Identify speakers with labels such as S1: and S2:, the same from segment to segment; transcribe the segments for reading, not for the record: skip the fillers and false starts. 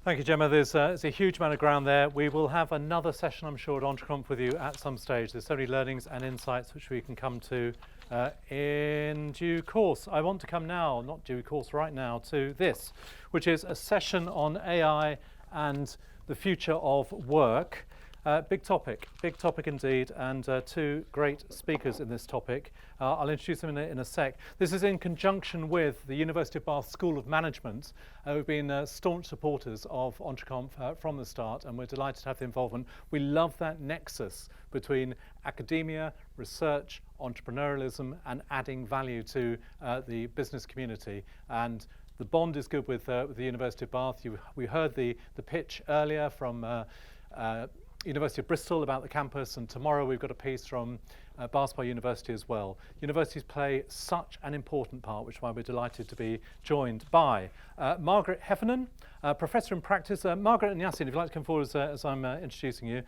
S1: Thank you, Gemma. There's a huge amount of ground there. We will have another session, I'm sure, at EntreConf with you at some stage. There's so many learnings and insights which we can come to in due course. I want to come now, not due course, right now, to this, which is a session on AI and the future of work. Big topic indeed, and two great speakers in this topic. I'll introduce them in a sec. This is in conjunction with the University of Bath School of Management, who've been staunch supporters of EntreConf from the start, and we're delighted to have the involvement. We love that nexus between academia, research, entrepreneurialism, and adding value to the business community. And the bond is good with the University of Bath. We heard the pitch earlier from University of Bristol about the campus, and tomorrow we've got a piece from Bath University as well. Universities play such an important part, which is why we're delighted to be joined by Margaret Heffernan, Professor in Practice. Margaret and Yasin, if you'd like to come forward as I'm introducing you.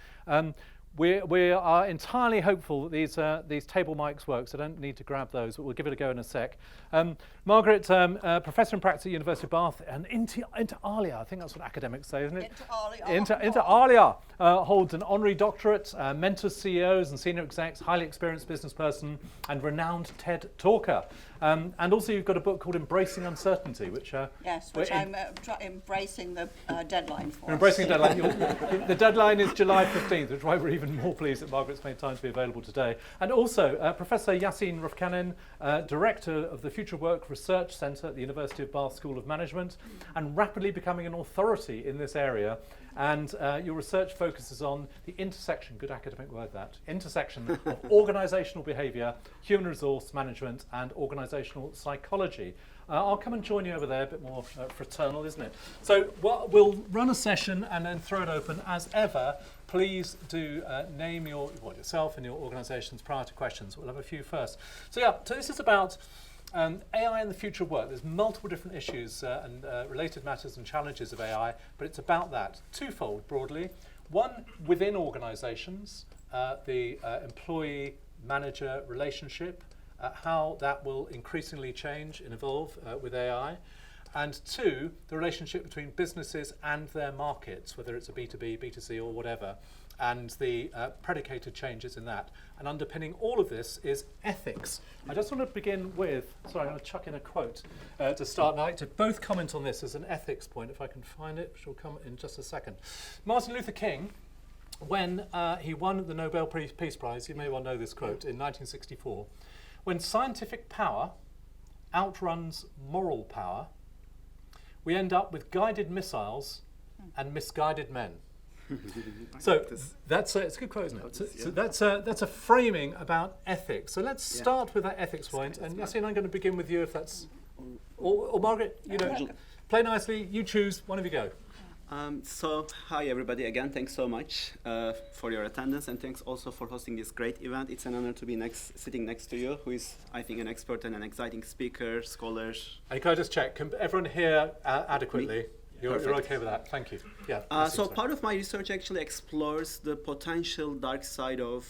S1: We are entirely hopeful that these table mics work, so don't need to grab those, but we'll give it a go in a sec. Margaret, Professor in Practice at University of Bath, and inter alia, I think that's what academics say, isn't it? Inter alia, holds an honorary doctorate, mentors CEOs and senior execs, highly experienced business person, and renowned TED talker. And also you've got a book called Embracing Uncertainty, which
S2: yes, which I'm embracing the deadline for.
S1: Embracing the deadline. The deadline is July 15th, which is why we're even more pleased that Margaret's made time to be available today. And also Professor Yasin Rofcanin, Director of the Future Work Research Centre at the University of Bath School of Management, and rapidly becoming an authority in this area. And your research focuses on the intersection, good academic word that, intersection of organisational behaviour, human resource management and organisational psychology. I'll come and join you over there, a bit more fraternal, isn't it? So we'll run a session and then throw it open. As ever, please do name yourself and your organisations prior to questions. We'll have a few first. So this is about AI and the future of work. There's multiple different issues and related matters and challenges of AI, but it's about that. Twofold, broadly. One, within organisations, the employee-manager relationship, how that will increasingly change and evolve with AI. And two, the relationship between businesses and their markets, whether it's a B2B, B2C or whatever, and the predicated changes in that. And underpinning all of this is ethics. I just want to begin with, sorry, I'm going to chuck in a quote to start, and I'd like to both comment on this as an ethics point, if I can find it, which will come in just a second. Martin Luther King, when he won the Nobel Peace Prize, you may well know this quote, in 1964, when scientific power outruns moral power, we end up with guided missiles and misguided men. So it's a good quote, isn't it? So that's a framing about ethics. So let's start with that ethics point. And Yasin, I'm going to begin with you, if that's, or Margaret, play nicely. You choose. One of you go.
S3: So hi everybody again. Thanks so much for your attendance, and thanks also for hosting this great event. It's an honor to be sitting next to you, who is, I think, an expert and an exciting speaker, scholar. And
S1: can I just check? Can everyone hear adequately? You're okay with that? Thank you. Yeah.
S3: So part of my research actually explores the potential dark side of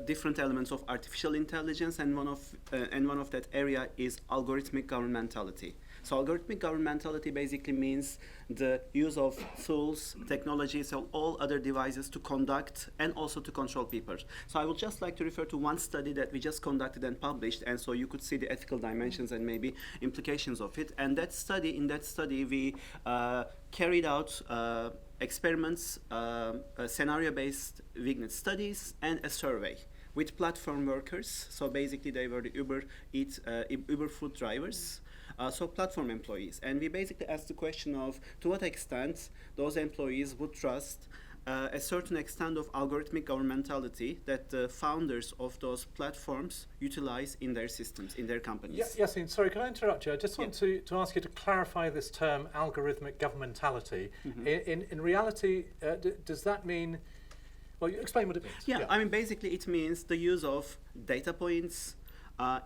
S3: different elements of artificial intelligence, and one of that area is algorithmic governmentality. So algorithmic governmentality basically means the use of tools, technologies, and all other devices to conduct and also to control people. So I would just like to refer to one study that we just conducted and published, and so you could see the ethical dimensions and maybe implications of it. And in that study, we carried out experiments, scenario-based Vignet studies, and a survey with platform workers. So basically, they were the Uber food drivers. So platform employees. And we basically asked the question of to what extent those employees would trust a certain extent of algorithmic governmentality that the founders of those platforms utilize in their systems, in their companies.
S1: Yasin, sorry, can I interrupt you? I just want to ask you to clarify this term, algorithmic governmentality. Mm-hmm. In reality, does that mean, well, you explain what it means.
S3: Yeah, I mean, basically it means the use of data points,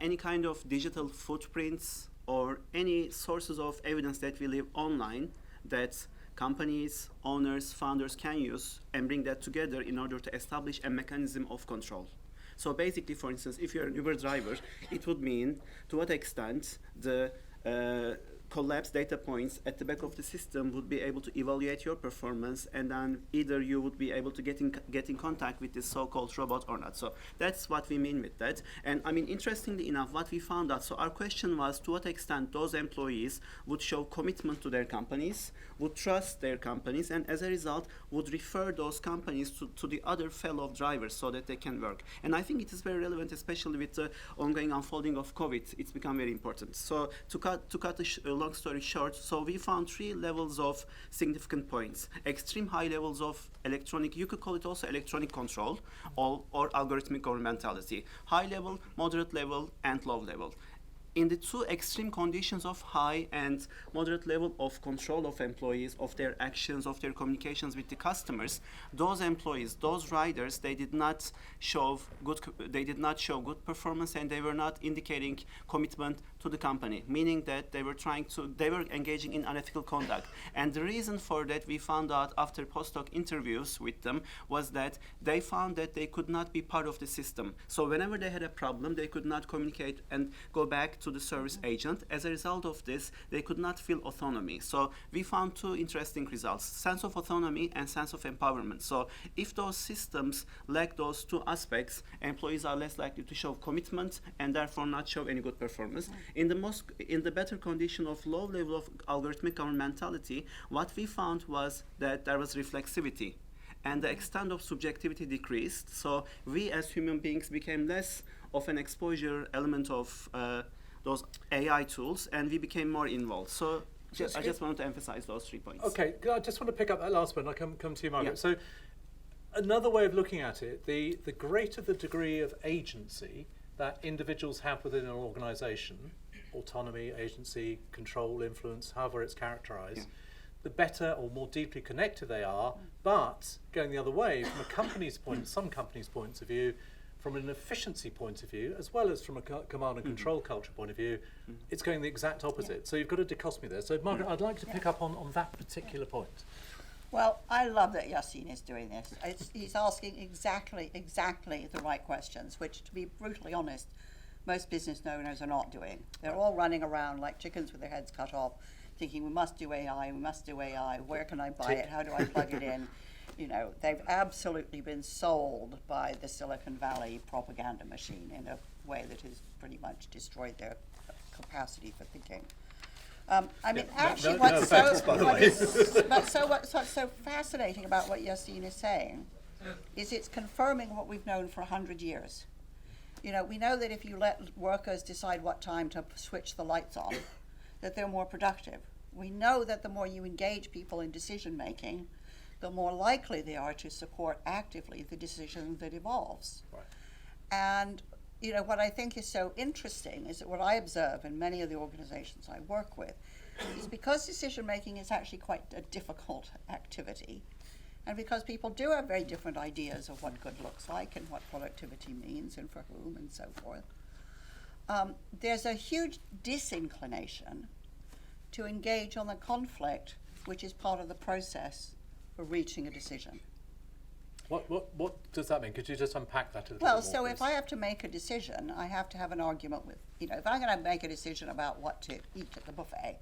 S3: any kind of digital footprints, or any sources of evidence that we leave online that companies, owners, founders can use and bring that together in order to establish a mechanism of control. So basically, for instance, if you're an Uber driver, it would mean to what extent the collapse data points at the back of the system would be able to evaluate your performance, and then either you would be able to get in contact with this so-called robot or not. So that's what we mean with that. And I mean, interestingly enough, what we found out, so our question was to what extent those employees would show commitment to their companies, would trust their companies, and as a result would refer those companies to the other fellow drivers so that they can work. And I think it is very relevant, especially with the ongoing unfolding of COVID. It's become very important. So to cut a long story short, so we found 3 levels of significant points. Extreme high levels of electronic, you could call it also electronic control, or algorithmic governmentality. High level, moderate level, and low level. In the 2 extreme conditions of high and moderate level of control of employees, of their actions, of their communications with the customers, those employees, those riders, they did not show good performance, and they were not indicating commitment to the company, meaning that they were engaging in unethical conduct. And the reason for that, we found out after postdoc interviews with them, was that they found that they could not be part of the system. So whenever they had a problem, they could not communicate and go back to the service agent. As a result of this, they could not feel autonomy. So we found 2 interesting results: sense of autonomy and sense of empowerment. So if those systems lack those 2 aspects, employees are less likely to show commitment and therefore not show any good performance. In the better condition of low level of algorithmic governmentality, what we found was that there was reflexivity, and the extent of subjectivity decreased. So we as human beings became less of an exposure element of those AI tools, and we became more involved. So I just wanted to emphasize those 3 points.
S1: Okay, I just want to pick up that last one. I'll come to you, Margaret.
S3: Yeah.
S1: So another way of looking at it, the greater the degree of agency that individuals have within an organisation, autonomy, agency, control, influence, however it's characterised, the better or more deeply connected they are. But going the other way, from a company's point, some companies' points of view, from an efficiency point of view, as well as from a command and control culture point of view, it's going the exact opposite. So you've got a dichotomy there. So Margaret, I'd like to pick up on that particular point.
S2: Well, I love that Yasin is doing this. He's asking exactly the right questions, which, to be brutally honest, most business owners are not doing. They're all running around like chickens with their heads cut off, thinking we must do AI, where can I buy it, how do I plug it in? You know, they've absolutely been sold by the Silicon Valley propaganda machine in a way that has pretty much destroyed their capacity for thinking. What's so fascinating about what Yasin is saying is it's confirming what we've known for 100 years. You know, we know that if you let workers decide what time to switch the lights on, that they're more productive. We know that the more you engage people in decision making, the more likely they are to support actively the decision that evolves.
S1: Right.
S2: And you know, what I think is so interesting is that what I observe in many of the organizations I work with is because decision making is actually quite a difficult activity, and because people do have very different ideas of what good looks like and what productivity means and for whom and so forth, there's a huge disinclination to engage on the conflict which is part of the process for reaching a decision.
S1: What does that mean? Could you just unpack that a little
S2: Well,
S1: bit more,
S2: so
S1: please?
S2: if I have to make a decision, I have to have an argument with, you know, if I'm going to make a decision about what to eat at the buffet,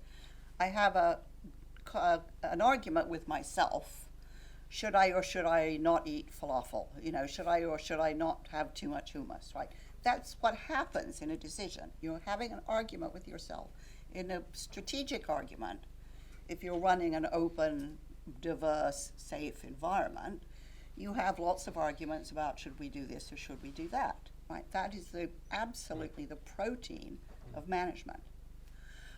S2: I have an argument with myself. Should I or should I not eat falafel? You know, should I or should I not have too much hummus, right? That's what happens in a decision. You're having an argument with yourself. In a strategic argument, if you're running an open, diverse, safe environment, you have lots of arguments about should we do this or should we do that, right? That is absolutely the protein of management.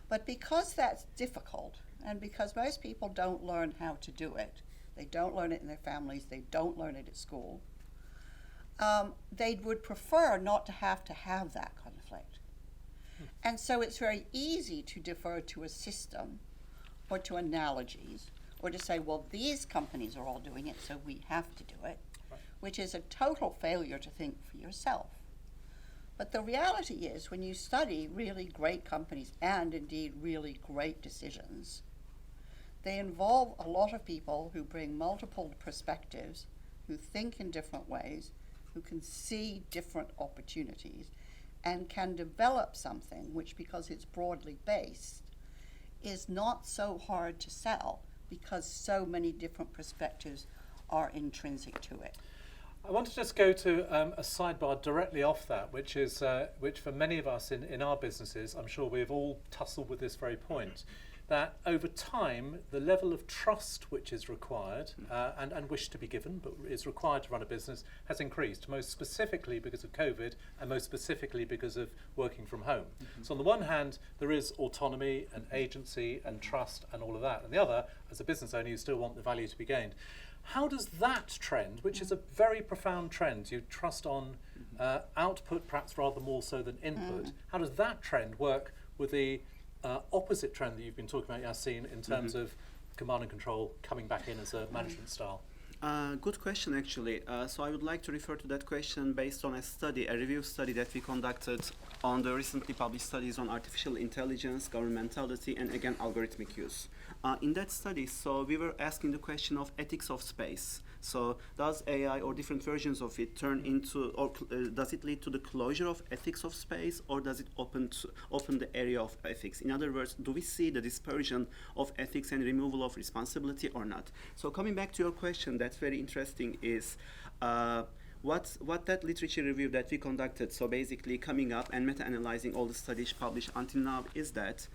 S2: But because that's difficult, and because most people don't learn how to do it, they don't learn it in their families, they don't learn it at school, they would prefer not to have that conflict. And so it's very easy to defer to a system or to analogies, or to say, well, these companies are all doing it, so we have to do it, right, which is a total failure to think for yourself. But the reality is, when you study really great companies and indeed really great decisions, they involve a lot of people who bring multiple perspectives, who think in different ways, who can see different opportunities, and can develop something which, because it's broadly based, is not so hard to sell because so many different perspectives are intrinsic to it.
S1: I want to just go to a sidebar directly off that, which is which for many of us in our businesses, I'm sure we've all tussled with this very point, that over time the level of trust which is required and wish to be given, but is required to run a business, has increased, most specifically because of COVID and most specifically because of working from home. So on the one hand, there is autonomy and agency and trust and all of that. And the other, as a business owner, you still want the value to be gained. How does that trend, which is a very profound trend, you trust on output perhaps rather more so than input, how does that trend work with the opposite trend that you've been talking about, Yasin, in terms of command and control coming back in as a management style?
S3: Good question, actually. So I would like to refer to that question based on a study, a review study that we conducted on the recently published studies on artificial intelligence, governmentality, and again, algorithmic use. In that study, so we were asking the question of ethics of space. So does AI or different versions of it turn into, or does it lead to the closure of ethics of space, or does it open the area of ethics? In other words, do we see the dispersion of ethics and removal of responsibility or not? So coming back to your question, that's very interesting, is what that literature review that we conducted, so basically coming up and meta-analyzing all the studies published until now, is that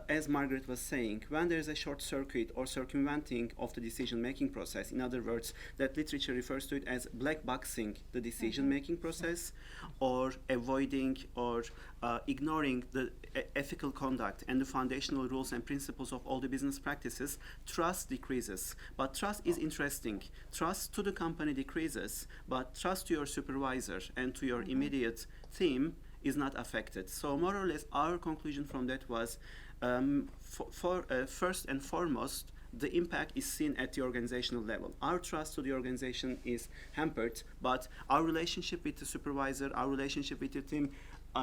S3: as Margaret was saying, when there is a short circuit or circumventing of the decision-making process, in other words, that literature refers to it as black boxing the decision-making process, or avoiding or ignoring the ethical conduct and the foundational rules and principles of all the business practices, trust decreases. But trust is interesting. Trust to the company decreases, but trust to your supervisor and to your immediate team is not affected. So more or less, our conclusion from that was, first and foremost, the impact is seen at the organizational level. Our trust to the organization is hampered, but our relationship with the supervisor, our relationship with the team,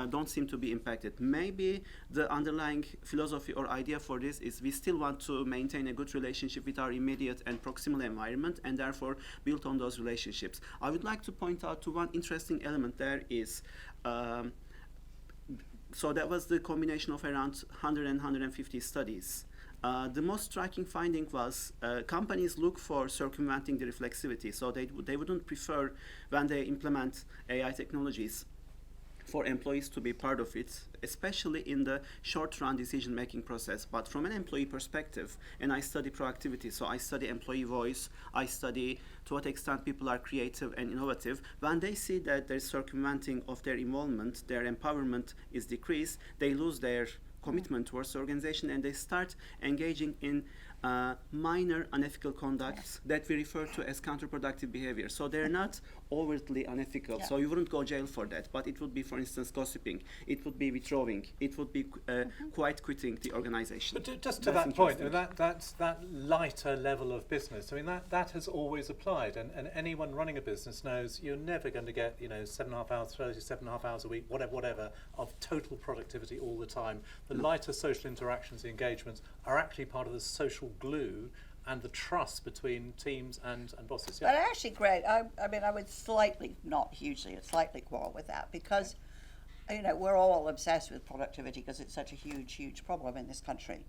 S3: don't seem to be impacted. Maybe the underlying philosophy or idea for this is we still want to maintain a good relationship with our immediate and proximal environment, and therefore build on those relationships. I would like to point out to one interesting element there is, so that was the combination of around 100 and 150 studies. The most striking finding was companies look for circumventing the reflexivity, so they wouldn't prefer, when they implement AI technologies, for employees to be part of it, especially in the short-run decision-making process. But from an employee perspective, and I study proactivity, so I study employee voice, I study to what extent people are creative and innovative. When they see that there's circumventing of their involvement, their empowerment is decreased, they lose their commitment towards the organization, and they start engaging in minor unethical conducts that we refer to as counterproductive behavior. So they're not overtly unethical, so you wouldn't go jail for that, but it would be, for instance, gossiping, it would be withdrawing, it would be quite quitting the organization.
S1: But just to that point, I mean, that's that lighter level of business. I mean, that has always applied, and anyone running a business knows you're never going to get 7.5 hours, 37.5 hours a week, whatever, of total productivity all the time. The lighter social interactions, the engagements, are actually part of the social glue and the trust between teams and bosses.
S2: But actually, Greg, I mean, I would slightly quarrel with that, because we're all obsessed with productivity because it's such a huge problem in this country.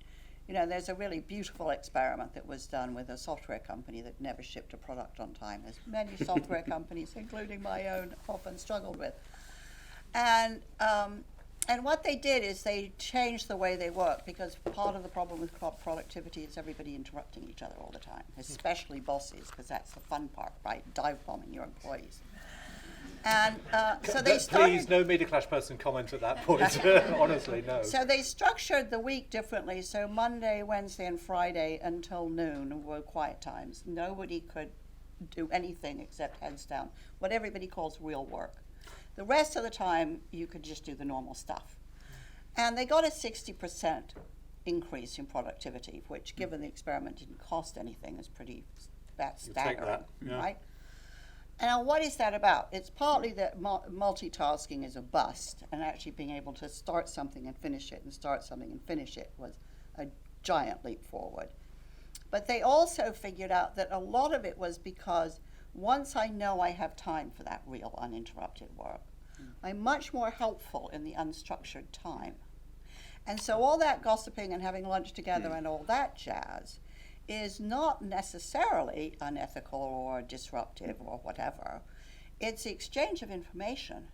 S2: There's a really beautiful experiment that was done with a software company that never shipped a product on time, as many software companies, including my own, often struggled with. And what they did is they changed the way they work, because part of the problem with productivity is everybody interrupting each other all the time, especially bosses, because that's the fun part, right? Dive bombing your employees. And so they started...
S1: Please, no MediaClash person comment at that point. Honestly, no.
S2: So they structured the week differently. So Monday, Wednesday, and Friday until noon were quiet times. Nobody could do anything except heads down, what everybody calls real work. The rest of the time, you could just do the normal stuff. And they got a 60% increase in productivity, which, given the experiment didn't cost anything, is pretty staggering, right? And what is that about? It's partly that multitasking is a bust, and actually being able to start something and finish it, and start something and finish it was a giant leap forward. But they also figured out that a lot of it was because once I know I have time for that real uninterrupted work, I'm much more helpful in the unstructured time. And so all that gossiping and having lunch together and all that jazz is not necessarily unethical or disruptive or whatever. It's the exchange of information.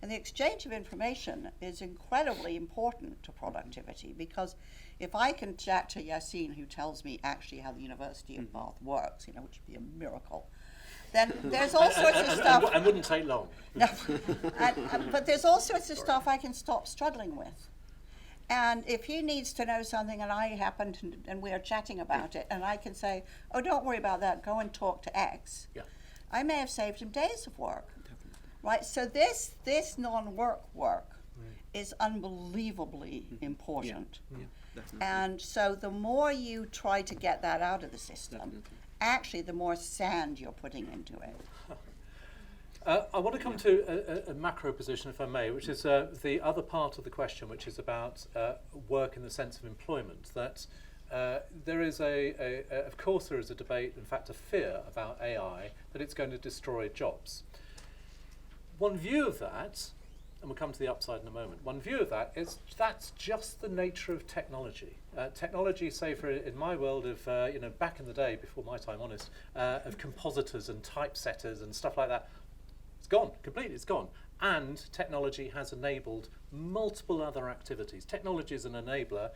S2: And the exchange of information is incredibly important to productivity, because if I can chat to Yasin, who tells me actually how the University of Bath works, which would be a miracle, then there's all sorts of stuff.
S1: And wouldn't take long.
S2: No, but there's all sorts of stuff I can stop struggling with. And if he needs to know something and I happen to, and we're chatting about it, and I can say, oh, don't worry about that, go and talk to X, I may have saved him days of work. Right? So this non-work work is unbelievably important. And so the more you try to get that out of the system, actually the more sand you're putting into it.
S1: I want to come to a macro position, if I may, which is the other part of the question, which is about work in the sense of employment. That there is of course, there is a debate, in fact, a fear about AI, that it's going to destroy jobs. One view of that, and we'll come to the upside in a moment, one view of that is that's just the nature of technology. Technology, say in my world of, back in the day, before my time, honest, of compositors and typesetters and stuff like that, it's gone, completely, it's gone. And technology has enabled multiple other activities. Technology is an enabler.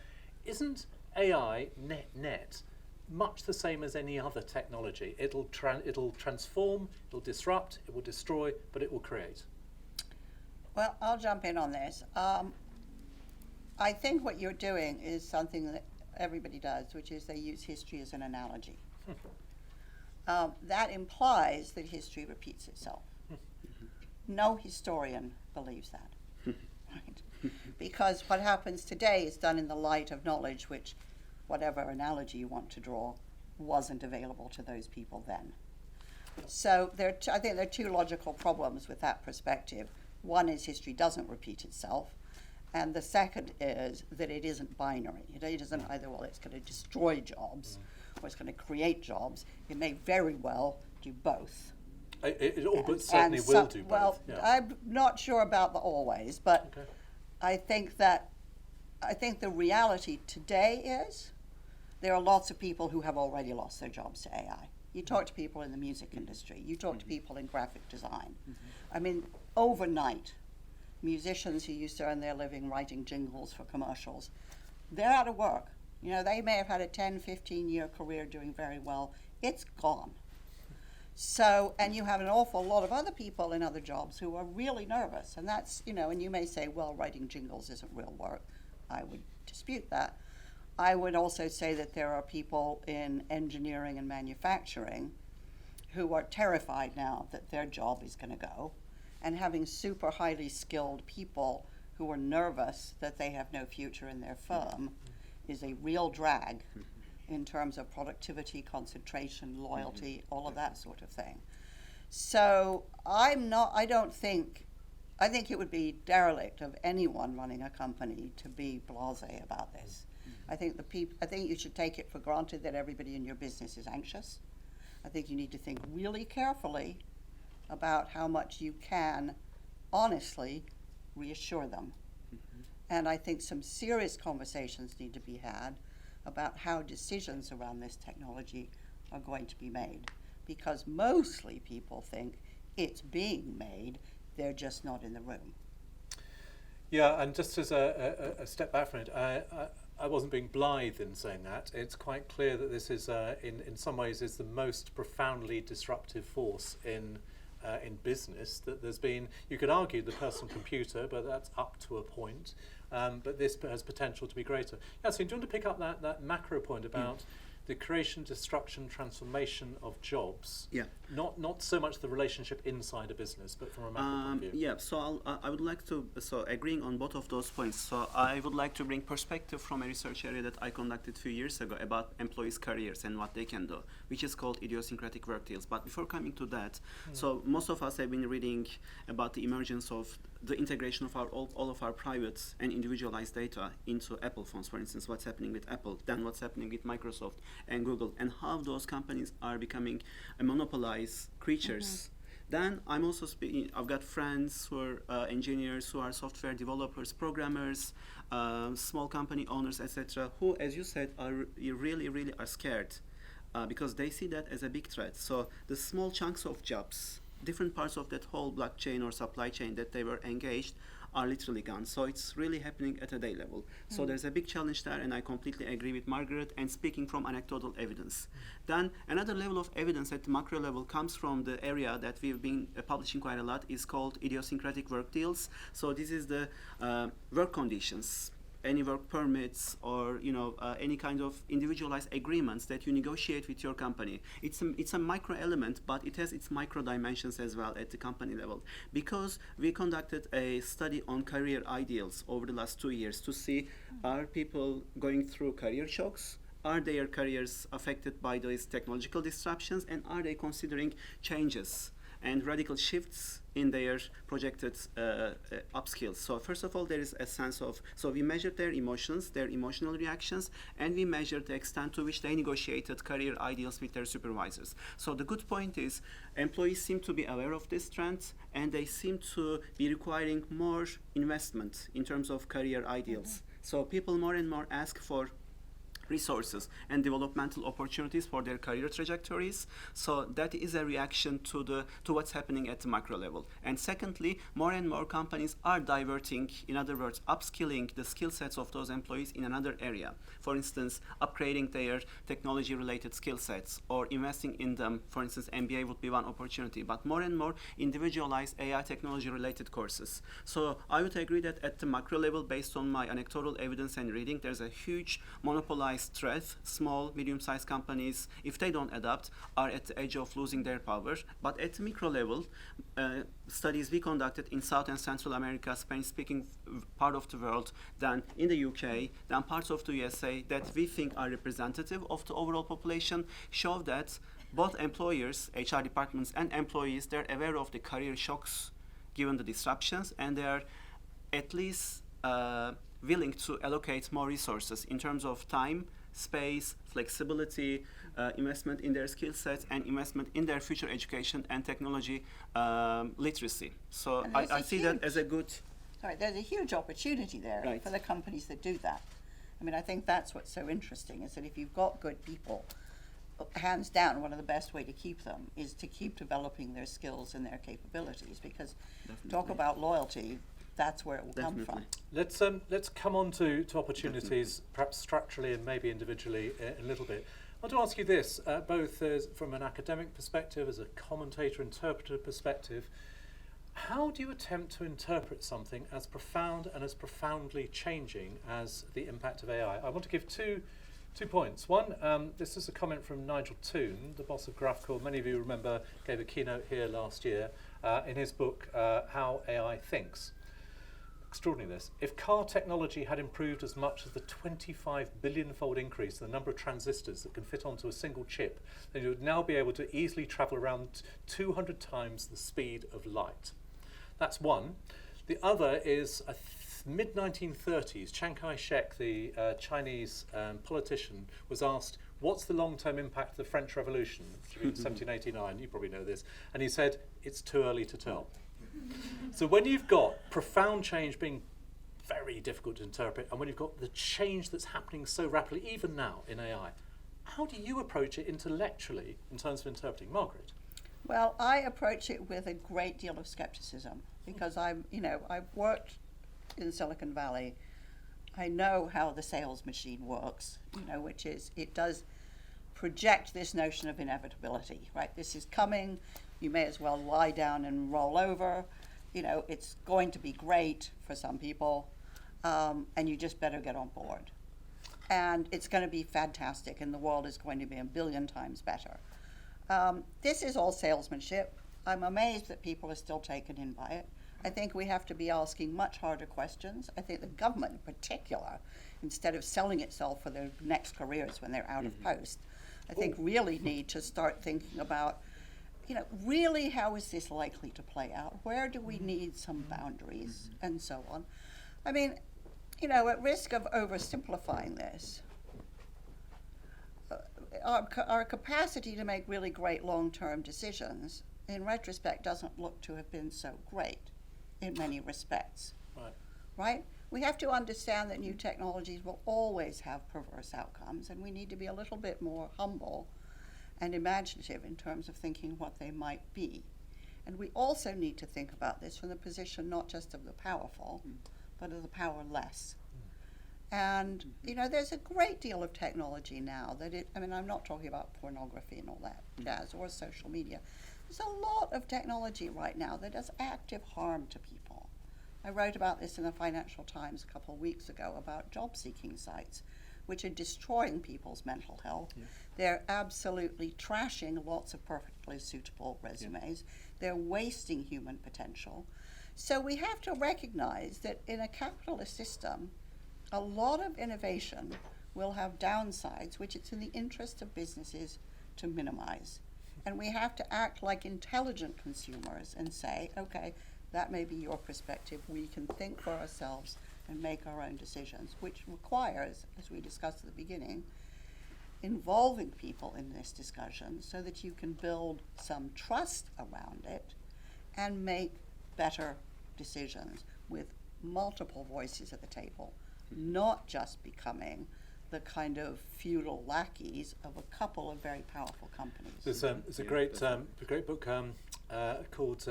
S1: Isn't AI net much the same as any other technology? It'll transform, it'll disrupt, it will destroy, but it will create.
S2: Well, I'll jump in on this. I think what you're doing is something that everybody does, which is they use history as an analogy. That implies that history repeats itself. No historian believes that, right? Because what happens today is done in the light of knowledge which, whatever analogy you want to draw, wasn't available to those people then. So I think there are two logical problems with that perspective. One is history doesn't repeat itself, and the second is that it isn't binary. It isn't either, well, it's going to destroy jobs or it's going to create jobs. It may very well do both.
S1: It all but certainly will do both.
S2: Well, I'm not sure about the always, but I think the reality today is there are lots of people who have already lost their jobs to AI. You talk to people in the music industry, you talk to people in graphic design. I mean, overnight, musicians who used to earn their living writing jingles for commercials, they're out of work. They may have had a 10, 15-year career doing very well. It's gone. So, and you have an awful lot of other people in other jobs who are really nervous. And that's, and you may say, well, writing jingles isn't real work. I would dispute that. I would also say that there are people in engineering and manufacturing who are terrified now that their job is going to go. And having super highly skilled people who are nervous that they have no future in their firm is a real drag in terms of productivity, concentration, loyalty, all of that sort of thing. So I think it would be derelict of anyone running a company to be blasé about this. I think you should take it for granted that everybody in your business is anxious. I think you need to think really carefully about how much you can honestly reassure them. And I think some serious conversations need to be had about how decisions around this technology are going to be made. Because mostly people think it's being made, they're just not in the room.
S1: Yeah, and just as a step back from it, I wasn't being blithe in saying that. It's quite clear that this is, in some ways, is the most profoundly disruptive force in business that there's been. You could argue the personal computer, but that's up to a point. But this has potential to be greater. Yasin, do you want to pick up that macro point about the creation, destruction, transformation of jobs?
S3: Yeah.
S1: Not so much the relationship inside a business, but from a macro point of view.
S3: Yeah. So I would like to agreeing on both of those points. So I would like to bring perspective from a research area that I conducted a few years ago about employees' careers and what they can do, which is called idiosyncratic work deals. But before coming to that, so most of us have been reading about the emergence of the integration of all of our private and individualized data into Apple phones, for instance, what's happening with Apple, then what's happening with Microsoft and Google, and how those companies are becoming monopolized creatures Then I'm also speaking, I've got friends who are engineers, who are software developers, programmers, small company owners, etc., who, as you said, are really are scared because they see that as a big threat. So the small chunks of jobs, different parts of that whole blockchain or supply chain that they were engaged are literally gone. So it's really happening at a day level. So there's a big challenge there, and I completely agree with Margaret, and speaking from anecdotal evidence. Then another level of evidence at the macro level comes from the area that we've been publishing quite a lot, is called idiosyncratic work deals. So this is the work conditions, any work permits, or any kind of individualized agreements that you negotiate with your company. It's a micro element, but it has its micro dimensions as well at the company level. Because we conducted a study on career ideals over the last 2 years to see, are people going through career shocks? Are their careers affected by these technological disruptions? And are they considering changes and radical shifts in their projected upskills? So first of all, there is a sense of, so we measured their emotions, their emotional reactions, and we measured the extent to which they negotiated career ideals with their supervisors. So the good point is, employees seem to be aware of this trend, and they seem to be requiring more investment in terms of career ideals. So people more and more ask for resources and developmental opportunities for their career trajectories. So that is a reaction to what's happening at the macro level. And secondly, more and more companies are diverting, in other words, upskilling the skill sets of those employees in another area. For instance, upgrading their technology-related skill sets or investing in them. For instance, MBA would be one opportunity, but more and more individualized AI technology-related courses. So I would agree that at the macro level, based on my anecdotal evidence and reading, there's a huge monopolized threat. Small, medium-sized companies, if they don't adapt, are at the edge of losing their power. But at the micro level, studies we conducted in South and Central America, Spanish-speaking part of the world, then in the UK, then parts of the USA that we think are representative of the overall population, show that both employers, HR departments, and employees, they're aware of the career shocks given the disruptions, and they're at least willing to allocate more resources in terms of time, space, flexibility, investment in their skill sets, and investment in their future education and technology literacy. So I see that as a good...
S2: Sorry, there's a huge opportunity there
S3: Right.
S2: for the companies that do that. I mean, I think that's what's so interesting, is that if you've got good people, hands down, one of the best way to keep them is to keep developing their skills and their capabilities, because talk about loyalty, that's where it will come from.
S1: Let's come on to opportunities, perhaps structurally and maybe individually a little bit. I want to ask you this, both as from an academic perspective, as a commentator, interpreter perspective. How do you attempt to interpret something as profound and as profoundly changing as the impact of AI? I want to give two points. One, this is a comment from Nigel Toon, the boss of GraphCore. Many of you remember gave a keynote here last year in his book, How AI Thinks. Extraordinary this. If car technology had improved as much as the 25 billion-fold increase in the number of transistors that can fit onto a single chip, then you would now be able to easily travel around 200 times the speed of light. That's one. The other is a mid-1930s, Chiang Kai-shek, the Chinese politician, was asked, what's the long-term impact of the French Revolution, which was 1789, you probably know this, and he said, it's too early to tell. So when you've got profound change being very difficult to interpret, and when you've got the change that's happening so rapidly, even now in AI, how do you approach it intellectually in terms of interpreting? Margaret?
S2: Well, I approach it with a great deal of skepticism, because I've worked in Silicon Valley. I know how the sales machine works, which is it does project this notion of inevitability, right? This is coming. You may as well lie down and roll over. It's going to be great for some people, and you just better get on board. And it's going to be fantastic, and the world is going to be a billion times better. This is all salesmanship. I'm amazed that people are still taken in by it. I think we have to be asking much harder questions. I think the government in particular, instead of selling itself for their next careers when they're out of post, I think really need to start thinking about, really how is this likely to play out? Where do we need some boundaries and so on? I mean, at risk of oversimplifying this, our capacity to make really great long-term decisions in retrospect, doesn't look to have been so great in many respects. Right? We have to understand that new technologies will always have perverse outcomes, and we need to be a little bit more humble and imaginative in terms of thinking what they might be. And we also need to think about this from the position not just of the powerful, but of the powerless. And, there's a great deal of technology now I'm not talking about pornography and all that jazz or social media. There's a lot of technology right now that does active harm to people. I wrote about this in the Financial Times a couple of weeks ago about job-seeking sites, which are destroying people's mental health. Yeah. They're absolutely trashing lots of perfectly suitable resumes. Yeah. They're wasting human potential. So we have to recognize that in a capitalist system, a lot of innovation will have downsides, which it's in the interest of businesses to minimize. And we have to act like intelligent consumers and say, okay, that may be your perspective. We can think for ourselves and make our own decisions, which requires, as we discussed at the beginning, involving people in this discussion so that you can build some trust around it and make better decisions with multiple voices at the table, not just becoming the kind of feudal lackeys of a couple of very powerful companies.
S1: There's a great book called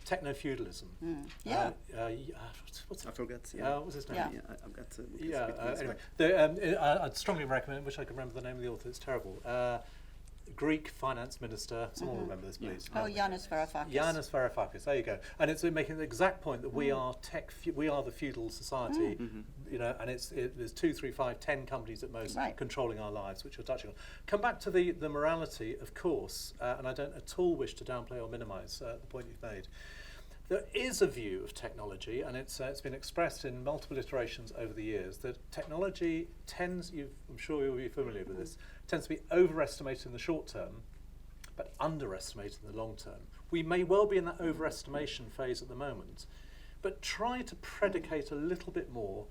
S1: Technofeudalism.
S2: Yeah.
S3: I forgot.
S1: What's his name?
S2: Yeah.
S3: I've got to.
S1: Anyway, I'd strongly recommend. Wish I could remember the name of the author. It's terrible. Greek finance minister. Someone will remember this, please.
S2: Oh, Yanis Varoufakis.
S1: Yanis Varoufakis. There you go. And it's making the exact point that we are we are the feudal society. And there's 2, 3, 5, 10 companies at most controlling our lives, which you're touching on. Come back to the morality, of course, and I don't at all wish to downplay or minimise the point you've made. There is a view of technology, and it's been expressed in multiple iterations over the years, that technology tends, I'm sure you'll be familiar with this, tends to be overestimated in the short term, but underestimated in the long term. We may well be in that overestimation phase at the moment, but try to predicate a little bit more,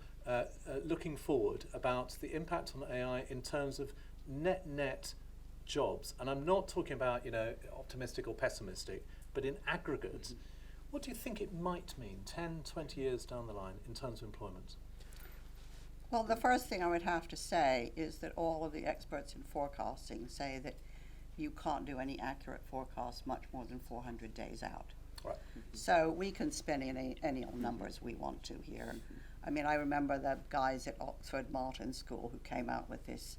S1: looking forward, about the impact on AI in terms of net jobs. And I'm not talking about, optimistic or pessimistic, but in aggregate. What do you think it might mean 10, 20 years down the line in terms of employment?
S2: Well, the first thing I would have to say is that all of the experts in forecasting say that you can't do any accurate forecasts much more than 400 days out.
S1: Right.
S2: So we can spin any old numbers we want to here. I mean, I remember the guys at Oxford Martin School who came out with this.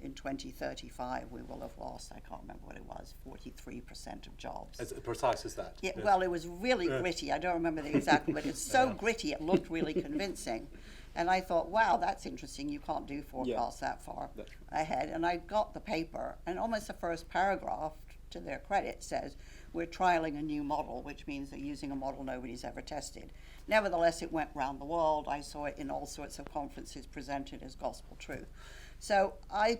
S2: In 2035, we will have lost, I can't remember what it was, 43% of jobs.
S1: As precise as that?
S2: Yeah, well, it was really gritty. I don't remember the exact, but it's so gritty, it looked really convincing. And I thought, wow, that's interesting. You can't do forecasts that far ahead. And I got the paper, and almost the first paragraph, to their credit, says, we're trialing a new model, which means they're using a model nobody's ever tested. Nevertheless, it went round the world. I saw it in all sorts of conferences presented as gospel truth. So I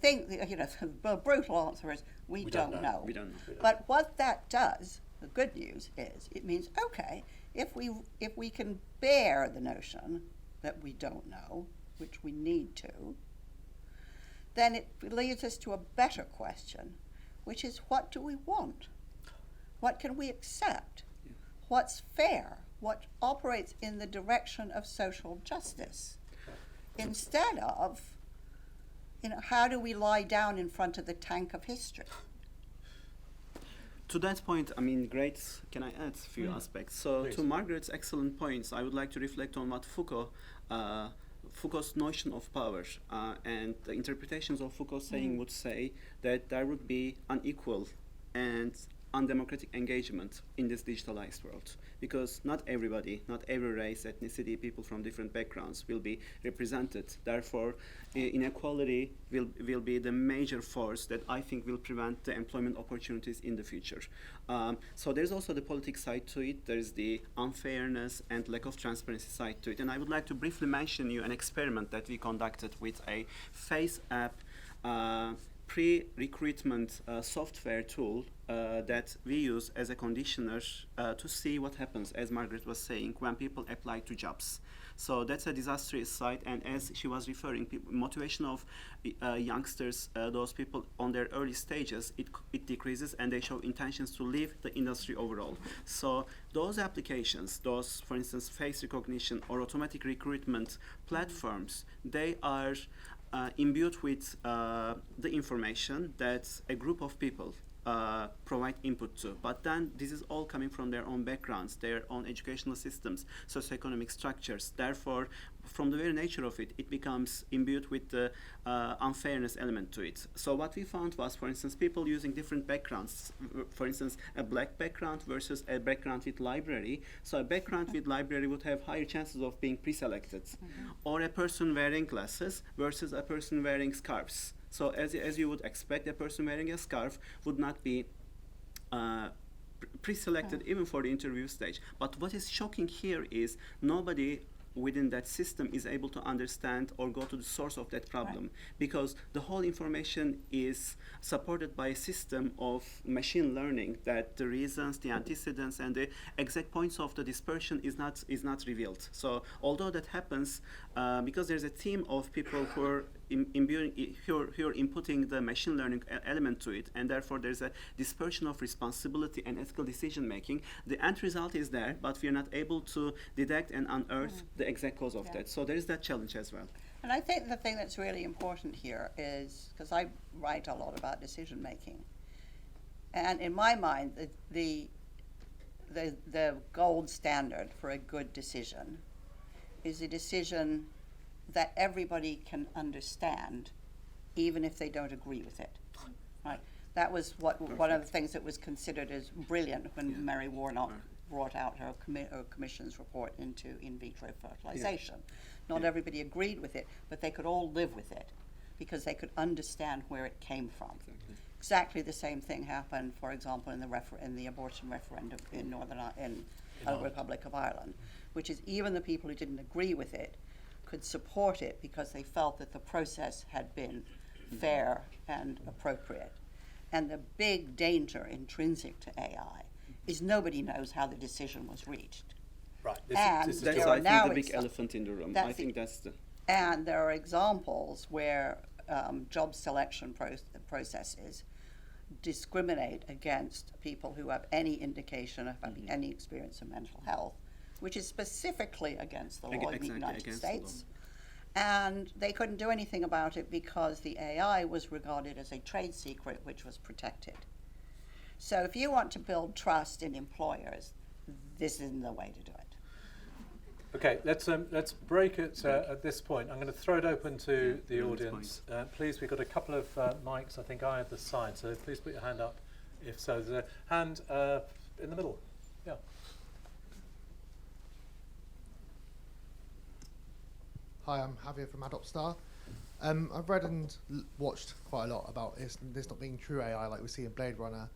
S2: think the brutal answer is we don't know.
S3: We don't know.
S2: But what that does, the good news is, it means if we can bear the notion that we don't know, which we need to, then it leads us to a better question, which is what do we want? What can we accept? Yeah. What's fair? What operates in the direction of social justice? Instead of how do we lie down in front of the tank of history?
S3: To that point, great. Can I add a few aspects? So,
S1: Please.
S3: To Margaret's excellent points, I would like to reflect on what Foucault's notion of power and the interpretations of Foucault's saying would say that there would be unequal and undemocratic engagement in this digitalized world, because not everybody, not every race, ethnicity, people from different backgrounds will be represented. Therefore, inequality will be the major force that I think will prevent the employment opportunities in the future. So there's also the politics side to it. There's the unfairness and lack of transparency side to it. And I would like to briefly mention you an experiment that we conducted with a Face app pre-recruitment software tool that we use as a conditioner to see what happens, as Margaret was saying, when people apply to jobs. So that's a disastrous side. And as she was referring, motivation of youngsters, those people on their early stages, it decreases, and they show intentions to leave the industry overall. So those applications, those, for instance, face recognition or automatic recruitment platforms, they are imbued with the information that a group of people provide input to. But then this is all coming from their own backgrounds, their own educational systems, socioeconomic structures. Therefore, from the very nature of it, it becomes imbued with the unfairness element to it. So what we found was, for instance, people using different backgrounds, for instance, a black background versus a background with library. So a background with library would have higher chances of being pre-selected. Or a person wearing glasses versus a person wearing scarves. So as you would expect, a person wearing a scarf would not be pre-selected even for the interview stage. But what is shocking here is nobody within that system is able to understand or go to the source of that problem, because the whole information is supported by a system of machine learning that the reasons, the antecedents, and the exact points of the dispersion is not revealed. So although that happens, because there's a team of people who are who are inputting the machine learning element to it, and therefore there's a dispersion of responsibility and ethical decision making, the end result is there, but we are not able to detect and unearth the exact cause of that. So there is that challenge as well.
S2: And I think the thing that's really important here is, because I write a lot about decision making, and in my mind, the gold standard for a good decision is a decision that everybody can understand, even if they don't agree with it. Right? That was one of the things that was considered as brilliant when Mary Warnock brought out her commission's report into in vitro fertilization. Not everybody agreed with it, but they could all live with it because they could understand where it came from. Exactly the same thing happened, for example, in the abortion referendum in the Republic of Ireland, which is even the people who didn't agree with it could support it because they felt that the process had been fair and appropriate. And the big danger intrinsic to AI is nobody knows how the decision was reached.
S1: Right.
S3: That's, I think, the big elephant in the room. I think that's the...
S2: And there are examples where job selection processes discriminate against people who have any indication of having any experience of mental health, which is specifically against the law in the United States. And they couldn't do anything about it because the AI was regarded as a trade secret which was protected. So if you want to build trust in employers, this isn't the way to do it.
S1: Okay, let's break it at this point. I'm going to throw it open to the audience. Please, we've got a couple of mics, I think, either side, so please put your hand up if so. There's a hand in the middle. Yeah.
S4: Hi, I'm Javier from Adopstar. I've read and watched quite a lot about this not being true AI like we see in Blade Runner,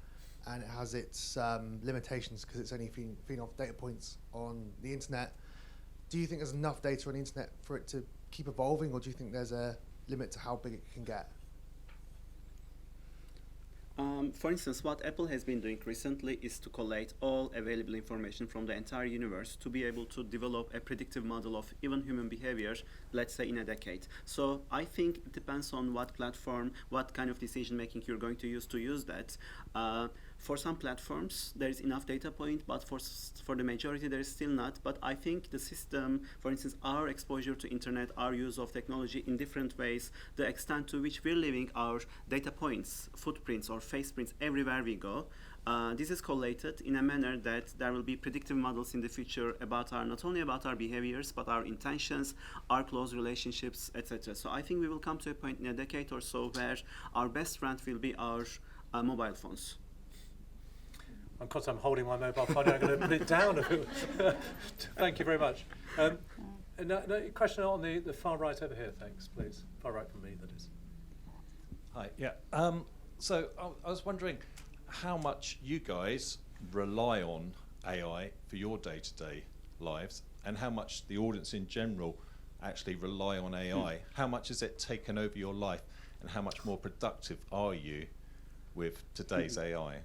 S4: and it has its limitations because it's only feeding off data points on the internet. Do you think there's enough data on the internet for it to keep evolving, or do you think there's a limit to how big it can get?
S3: For instance, what Apple has been doing recently is to collate all available information from the entire universe to be able to develop a predictive model of even human behavior, let's say in a decade. So I think it depends on what platform, what kind of decision making you're going to use that. For some platforms, there is enough data point, but for the majority, there is still not. But I think the system, for instance, our exposure to internet, our use of technology in different ways, the extent to which we're leaving our data points, footprints or face prints everywhere we go, this is collated in a manner that there will be predictive models in the future about not only about our behaviors, but our intentions, our close relationships, etc. So I think we will come to a point in a decade or so where our best friend will be our mobile phones.
S1: Of course, I'm holding my mobile phone. I'm going to put it down. Thank you very much. No, question on the far right over here, thanks, please. Far right from me, that is.
S5: Hi, yeah. So I was wondering how much you guys rely on AI for your day-to-day lives, and how much the audience in general actually rely on AI. How much has it taken over your life, and how much more productive are you with today's AI?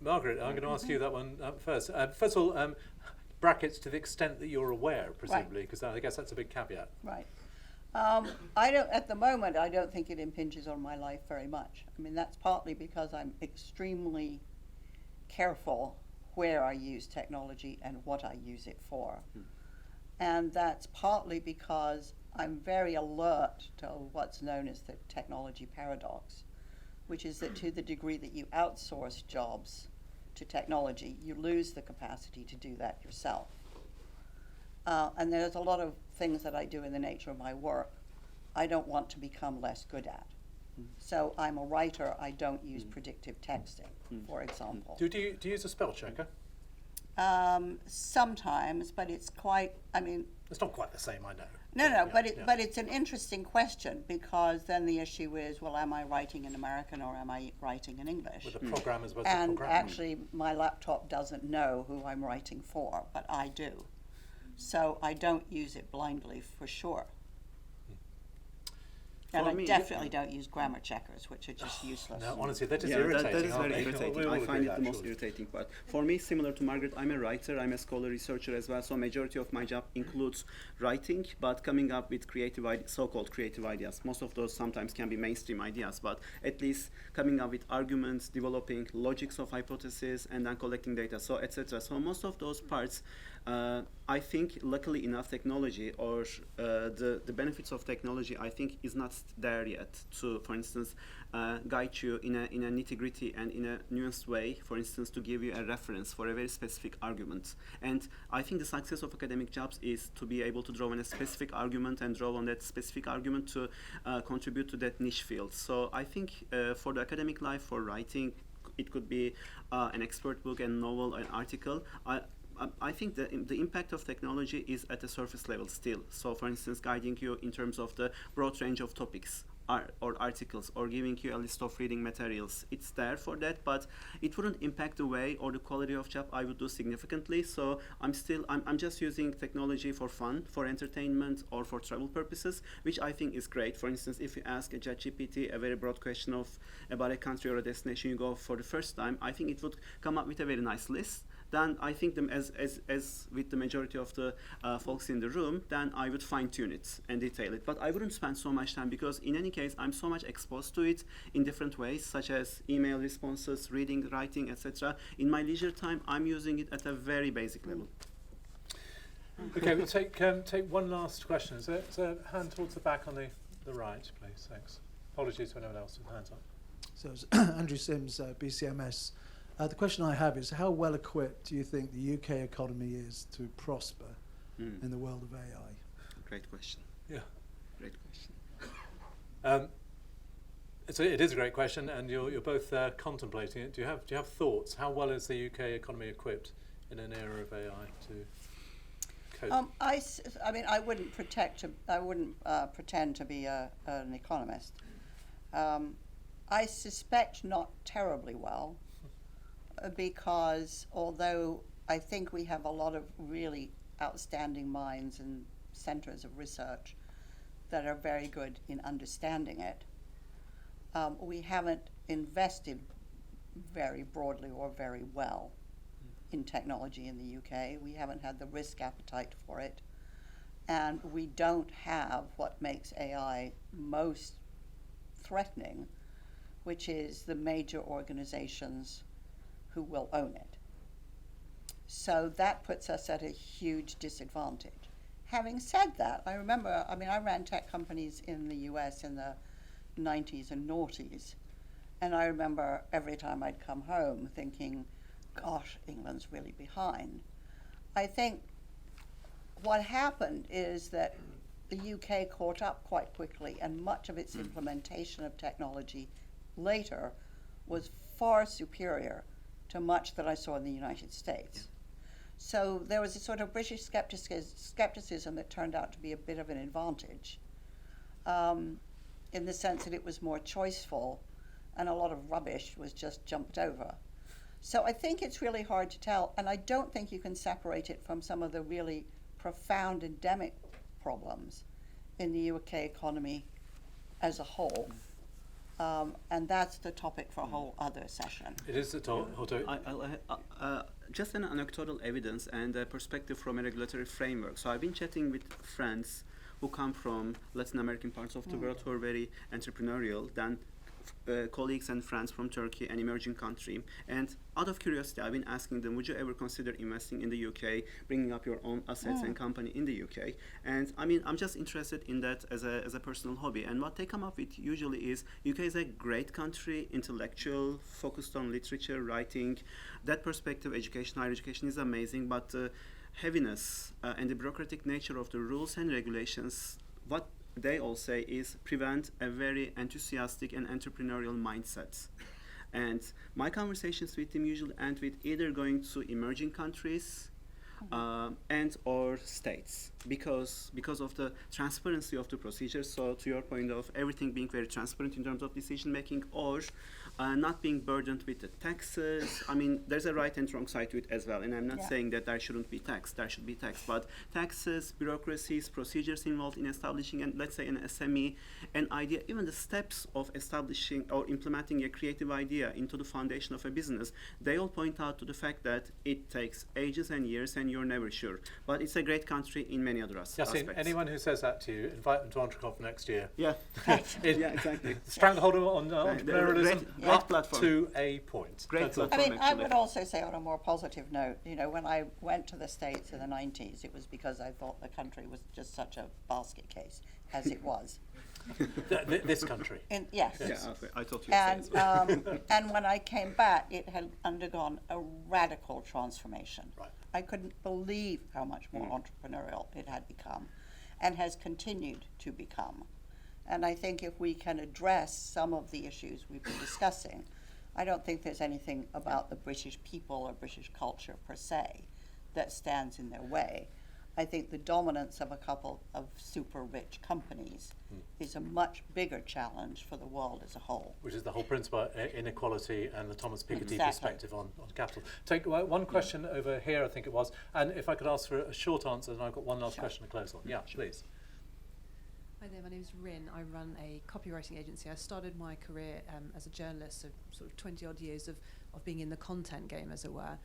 S1: Margaret, I'm going to ask you that one first. First of all, brackets to the extent that you're aware, presumably, because I guess that's a big caveat.
S2: Right. I don't, at the moment, I don't think it impinges on my life very much. I mean, that's partly because I'm extremely careful where I use technology and what I use it for. And that's partly because I'm very alert to what's known as the technology paradox, which is that to the degree that you outsource jobs to technology, you lose the capacity to do that yourself. And there's a lot of things that I do in the nature of my work I don't want to become less good at. So I'm a writer, I don't use predictive texting, for example.
S1: Do you use a spell checker?
S2: Sometimes, but it's quite, I mean...
S1: It's not quite the same, I know.
S2: No,
S1: Yeah,
S2: but it's an interesting question, because then the issue is, well, am I writing in American or am I writing in English?
S1: With the programmers versus
S2: And
S1: programmers.
S2: actually, my laptop doesn't know who I'm writing for, but I do. So I don't use it blindly, for sure. And
S3: For
S2: I
S3: me,
S2: definitely don't use grammar checkers, which are just useless.
S1: No, honestly, they're just
S3: Yeah,
S1: irritating.
S3: that is
S1: aren't
S3: very
S1: they?
S3: irritating.
S1: We all
S3: I
S1: agree
S3: find it
S1: that,
S3: the most
S1: surely.
S3: irritating part. For me, similar to Margaret, I'm a writer, I'm a scholar researcher as well, so majority of my job includes writing, but coming up with creative so-called creative ideas. Most of those sometimes can be mainstream ideas, but at least coming up with arguments, developing logics of hypotheses, and then collecting data, so etc. So most of those parts, I think, luckily enough, technology or the benefits of technology, I think, is not there yet to, for instance, guide you in a nitty-gritty and in a nuanced way, for instance, to give you a reference for a very specific argument. And I think the success of academic jobs is to be able to draw on a specific argument and draw on that specific argument to contribute to that niche field. So I think for the academic life, for writing, it could be an expert book, a novel, an article. I think the impact of technology is at a surface level still. So, for instance, guiding you in terms of the broad range of topics or articles, or giving you a list of reading materials. It's there for that, but it wouldn't impact the way or the quality of job I would do significantly. So I'm just using technology for fun, for entertainment, or for travel purposes, which I think is great. For instance, if you ask a ChatGPT a very broad question about a country or a destination you go for the first time, I think it would come up with a very nice list. Then I think them as with the majority of the folks in the room, then I would fine tune it and detail it. But I wouldn't spend so much time, because in any case, I'm so much exposed to it in different ways, such as email responses, reading, writing, etc. In my leisure time, I'm using it at a very basic level.
S1: Okay, we'll take one last question. Is there a hand towards the back on the right, please? Thanks. Apologies to anyone else with hands up.
S6: So it's Andrew Sims, BCMS. The question I have is, how well equipped do you think the UK economy is to prosper in the world of AI?
S3: Great question.
S1: Yeah.
S3: Great question.
S1: It is a great question, and you're both contemplating it. Do you have thoughts? How well is the UK economy equipped in an era of AI to cope?
S2: I mean, I wouldn't pretend to be an economist. I suspect not terribly well, because although I think we have a lot of really outstanding minds and centers of research that are very good in understanding it, we haven't invested very broadly or very well in technology in the UK. We haven't had the risk appetite for it, and we don't have what makes AI most threatening, which is the major organizations who will own it. So that puts us at a huge disadvantage. Having said that, I ran tech companies in the US in the 90s and noughties, and I remember every time I'd come home thinking, gosh, England's really behind. I think what happened is that the UK caught up quite quickly, and much of its implementation of technology later was far superior to much that I saw in the United States. So there was a sort of British skepticism that turned out to be a bit of an advantage, in the sense that it was more choiceful and a lot of rubbish was just jumped over. So I think it's really hard to tell, and I don't think you can separate it from some of the really profound endemic problems in the UK economy as a whole. And that's the topic for a whole other session.
S1: It is the topic.
S3: just an anecdotal evidence and a perspective from a regulatory framework. So I've been chatting with friends who come from Latin American parts of the world who are very entrepreneurial, then colleagues and friends from Turkey, an emerging country. And out of curiosity, I've been asking them, would you ever consider investing in the UK, bringing up your own assets and company in the UK? And I mean, I'm just interested in that as a personal hobby. And what they come up with usually is UK is a great country, intellectual, focused on literature, writing. That perspective, education, higher education is amazing, but heaviness and the bureaucratic nature of the rules and regulations, what they all say is prevent a very enthusiastic and entrepreneurial mindset. And my conversations with them usually end with either going to emerging countries and or states because of the transparency of the procedures. So to your point of everything being very transparent in terms of decision making, or not being burdened with the taxes. I mean, there's a right and wrong side to it as well, and I'm not saying that there shouldn't be tax. There should be tax, but taxes, bureaucracies, procedures involved in establishing, and let's say an SME, an idea, even the steps of establishing or implementing a creative idea into the foundation of a business, they all point out to the fact that it takes ages and years, and you're never sure. But it's a great country in many other
S1: Yasin,
S3: aspects.
S1: anyone who says that to you, invite them to Entreconf next year.
S3: Yeah, yeah, exactly.
S1: Stranglehold on entrepreneurialism
S3: great
S1: up
S3: platform.
S1: to a point.
S3: Great
S1: That's all.
S3: platform.
S2: I mean, I would also say on a more positive note, you know, when I went to the States in the 90s, it was because I thought the country was just such a basket case, as it was.
S1: This country.
S2: Yes.
S3: Yeah, I thought you would say as well.
S2: And when I came back, it had undergone a radical transformation.
S1: Right.
S2: I couldn't believe how much more entrepreneurial it had become and has continued to become. And I think if we can address some of the issues we've been discussing, I don't think there's anything about the British people or British culture per se that stands in their way. I think the dominance of a couple of super rich companies is a much bigger challenge for the world as a whole.
S1: Which is the whole principle of inequality and the Thomas Piketty
S2: Exactly.
S1: perspective on capital. Take one question over here, I think it was, and if I could ask for a short answer, then I've got one last question to close on. Yeah, please.
S7: Hi there, my name is Rin. I run a copywriting agency. I started my career as a journalist, so sort of 20 odd years of being in the content game, as it were.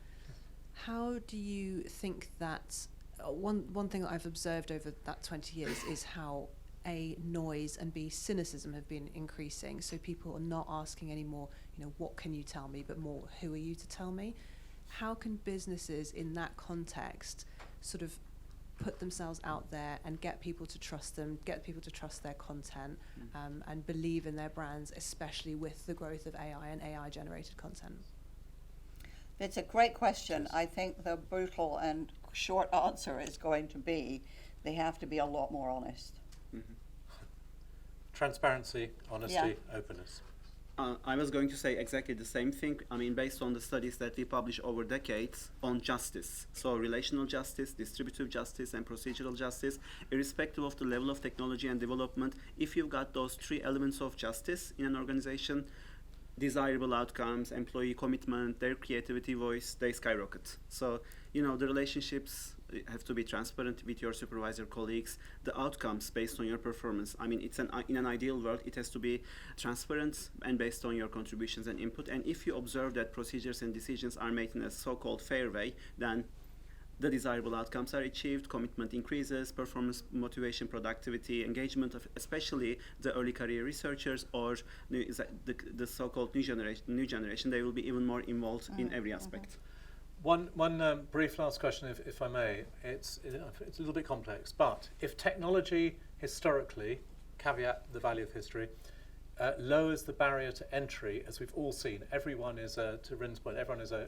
S7: How do you think that, one thing that I've observed over that 20 years is how A, noise, and B, cynicism have been increasing. So people are not asking anymore, you know, what can you tell me, but more, who are you to tell me? How can businesses in that context sort of put themselves out there and get people to trust them, get people to trust their content, and believe in their brands, especially with the growth of AI and AI-generated content?
S2: It's a great question. I think the brutal and short answer is going to be they have to be a lot more honest.
S1: Transparency, honesty, openness.
S3: I was going to say exactly the same thing. I mean, based on the studies that we publish over decades on justice, so relational justice, distributive justice, and procedural justice, irrespective of the level of technology and development, if you've got those three elements of justice in an organization, desirable outcomes, employee commitment, their creativity voice, they skyrocket. So, you know, the relationships have to be transparent with your supervisor colleagues, the outcomes based on your performance. I mean, in an ideal world, it has to be transparent and based on your contributions and input. And if you observe that procedures and decisions are made in a so-called fair way, then the desirable outcomes are achieved, commitment increases, performance, motivation, productivity, engagement of especially the early career researchers or the so-called new generation, they will be even more involved in every aspect.
S1: One brief last question, if I may. It's a little bit complex, but if technology historically, caveat the value of history, lowers the barrier to entry, as we've all seen, everyone is, to Rin's point, everyone is a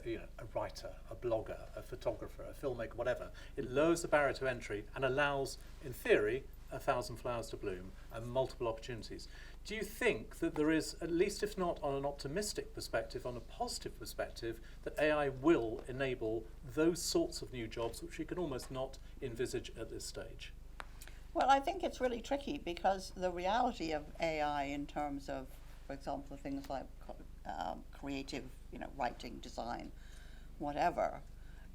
S1: writer, a blogger, a photographer, a filmmaker, whatever. It lowers the barrier to entry and allows, in theory, 1,000 flowers to bloom and multiple opportunities. Do you think that there is, at least if not on an optimistic perspective, on a positive perspective, that AI will enable those sorts of new jobs which we can almost not envisage at this stage?
S2: Well, I think it's really tricky because the reality of AI in terms of, for example, things like creative, writing, design, whatever,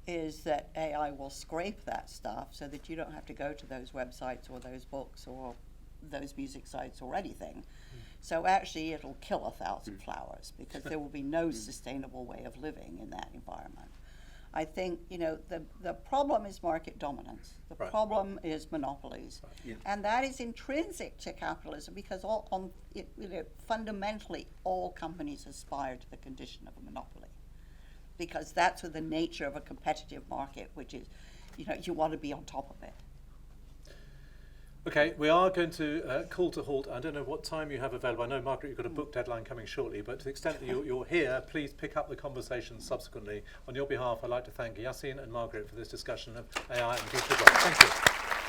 S2: is that AI will scrape that stuff so that you don't have to go to those websites or those books or those music sites or anything. So actually it'll kill 1,000 flowers because there will be no sustainable way of living in that environment. I think, you know, the problem is market dominance. The
S1: Right.
S2: problem is monopolies.
S3: Yeah.
S2: And that is intrinsic to capitalism because fundamentally all companies aspire to the condition of a monopoly. Because that's the nature of a competitive market, which is, you know, you want to be on top of it.
S1: Okay, we are going to call to halt. I don't know what time you have available. I know, Margaret, you've got a book deadline coming shortly, but to the extent that you're here, please pick up the conversation subsequently. On your behalf, I'd like to thank Yasin and Margaret for this discussion of AI and future work. Thank you.